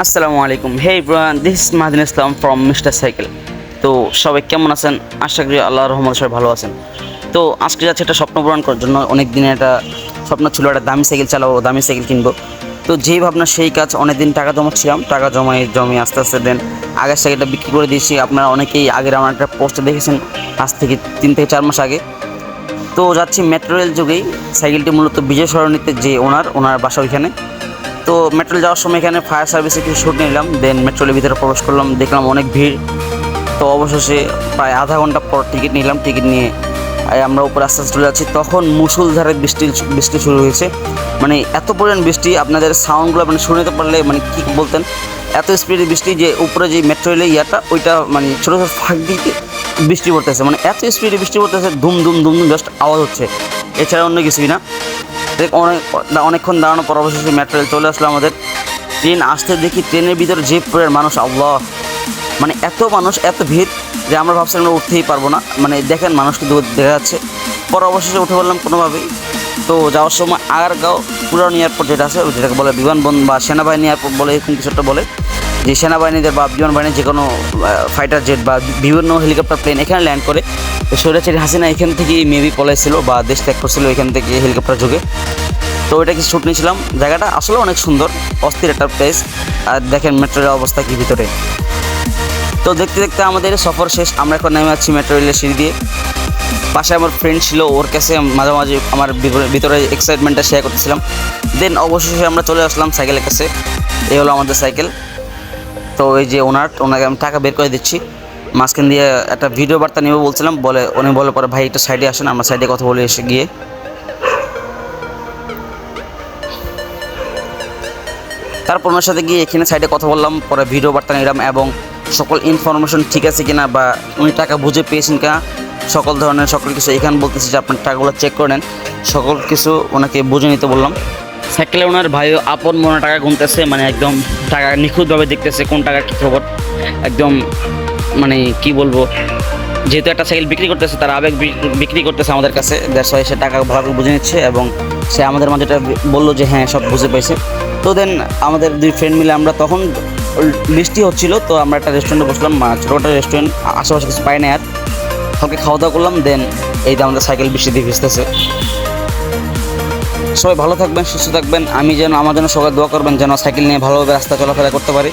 আসসালামু আলাইকুম। Hey everyone, this is Mahdin Islam from mister cycle. তো সবাই কেমন আছেন? আশা করি আল্লাহর রহমতে সবাই ভালো আছেন। তো আজকে যাচ্ছে একটা স্বপ্ন পূরণ করার জন্য। অনেক দিনের একটা স্বপ্ন ছিল, একটা দামি সাইকেল চালাবো, দামি সাইকেল কিনবো। তো যেই ভাবনা সেই কাজ। অনেক দিন টাকা জমাচ্ছিলাম, টাকা জমিয়ে আস্তে আস্তে দেন আগের সাইকেলটা বিক্রি করে দিয়েছি। আপনারা অনেকেই আগের আমার একটা পোস্টে দেখেছেন, আজ থেকে 3 থেকে 4 মাস আগে। তো যাচ্ছি মেট্রো রেল যুগেই। সাইকেলটি মূলত বিজয় সরণিতে যে ওনার বাসা ওইখানে। তো মেট্রোলে যাওয়ার সময় এখানে ফায়ার সার্ভিসে কিছু শ্যুট নিলাম, দেন মেট্রোলের ভিতরে প্রবেশ করলাম, দেখলাম অনেক ভিড়। তো অবশেষে প্রায় আধা ঘন্টা পর টিকিট নিলাম, টিকিট নিয়ে আমরা উপরে আস্তে আস্তে চলে যাচ্ছি। তখন মুষলধারে বৃষ্টি শুরু হয়েছে। মানে এত পরিমাণ বৃষ্টি, আপনাদের সাউন্ডগুলো মানে শুনতে পারলে মানে কী বলতেন, এত স্পিডে বৃষ্টি যে উপরে যে মেট্রো রেলের ওইটা মানে ছোটো ছোটো ফাঁক দিতে বৃষ্টি পড়তেছে। মানে এত স্পিডে বৃষ্টি পড়তেছে, ধুম ধুম ধুম ধুম জাস্ট আওয়াজ হচ্ছে, এছাড়া অন্য কিছুই না। অনেকক্ষণ দাঁড়ানোর পর অবশেষে মেট্রো রেল চলে আসলো আমাদের। ট্রেন আসতে দেখি ট্রেনের ভিতরে যে পরিমাণ মানুষ, আল্লাহ! মানে এত মানুষ, এত ভিড় যে আমরা ভাবছিলাম আমরা উঠতেই পারবো না। মানে দেখেন মানুষ কিন্তু দেখা যাচ্ছে। পর অবশেষে উঠে পড়লাম কোনোভাবেই। তো যাওয়ার সময় আগারগাঁও পুরান এয়ারপোর্ট যেটা আছে, যেটাকে বলে বিমানবন্দর বা সেনাবাহিনী এয়ারপোর্ট বলে, এরকম কিছু একটা বলে, যে সেনাবাহিনীদের বা বিমান বাহিনীর যে কোনো ফাইটার জেট বা বিভিন্ন হেলিকপ্টার প্লেন এখানে ল্যান্ড করে। তো স্বৈরাচারী হাসিনা এখান থেকেই মেবি পলাইছিল বা দেশ ত্যাগ করছিল এখান থেকে হেলিকপ্টার যুগে। তো ওইটা কিছু শ্যুট নিয়েছিলাম। জায়গাটা আসলে অনেক সুন্দর, অস্থির একটা প্লেস। আর দেখেন মেট্রোর অবস্থা কি ভিতরে। তো দেখতে দেখতে আমাদের সফর শেষ। আমরা এখন নেমে যাচ্ছি মেট্রো রেলের সিঁড়ি দিয়ে। পাশে আমার ফ্রেন্ড ছিল, ওর কাছে মাঝে মাঝে আমার ভিতরে এক্সাইটমেন্টটা শেয়ার করতেছিলাম। দেন অবশেষে আমরা চলে আসলাম সাইকেলের কাছে। এই হলো আমাদের সাইকেল। তো এই যে ওনাকে আমি টাকা বের করে দিচ্ছি। মাঝখান দিয়ে একটা ভিডিও বার্তা নেব বলছিলাম, উনি বলে পরে ভাই একটু সাইডে আসেন, আমরা সাইডে কথা বলে এসে গিয়ে। তারপর ওনার সাথে গিয়ে এখানে সাইডে কথা বললাম, পরে ভিডিও বার্তা নিলাম এবং সকল ইনফরমেশন ঠিক আছে কিনা বা উনি টাকা বুঝে পেয়েছেন কিনা, সকল কিছু এখানে বলতেছি যে আপনার টাকাগুলো চেক করে নেন, সকল কিছু ওনাকে বুঝে নিতে বললাম। সাইকেলে ওনার ভাই আপন মনে টাকা গুনতেছে, মানে একদম টাকা নিখুঁতভাবে দেখতেছে কোন টাকা কী খবর। একদম মানে কি বলবো, যেহেতু একটা সাইকেল বিক্রি করতেছে, তার আবেগ বিক্রি করতেছে আমাদের কাছে, দ্যাটস ওয়াই সে টাকা ভালো করে বুঝে নিচ্ছে এবং সে আমাদের মাঝে এটা বললো যে হ্যাঁ সব বুঝে পাইছে। তো দেন আমাদের 2 ফ্রেন্ড মিলে আমরা তখন বৃষ্টি হচ্ছিল, তো আমরা একটা রেস্টুরেন্টে বসলাম, ছোটো রেস্টুরেন্ট, আশেপাশে কিছু পাই না আর। কালকে খাওয়া দাওয়া করলাম, দেন এই যে আমাদের সাইকেল বৃষ্টি দিয়ে ভিজতেছে। সবাই ভালো থাকবেন, সুস্থ থাকবেন। আমার জন্য সবাই দোয়া করবেন যেন সাইকেল নিয়ে ভালোভাবে রাস্তা চলাফেরা করতে পারি।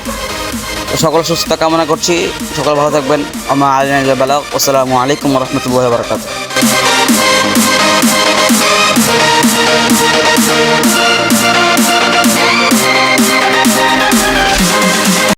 সকল সুস্থতা কামনা করছি, সকল ভালো থাকবেন। আমার আলিনা বেলা। আসসালামু আলাইকুম রহমতুল্লাহি ওয়া বারাকাতুহু।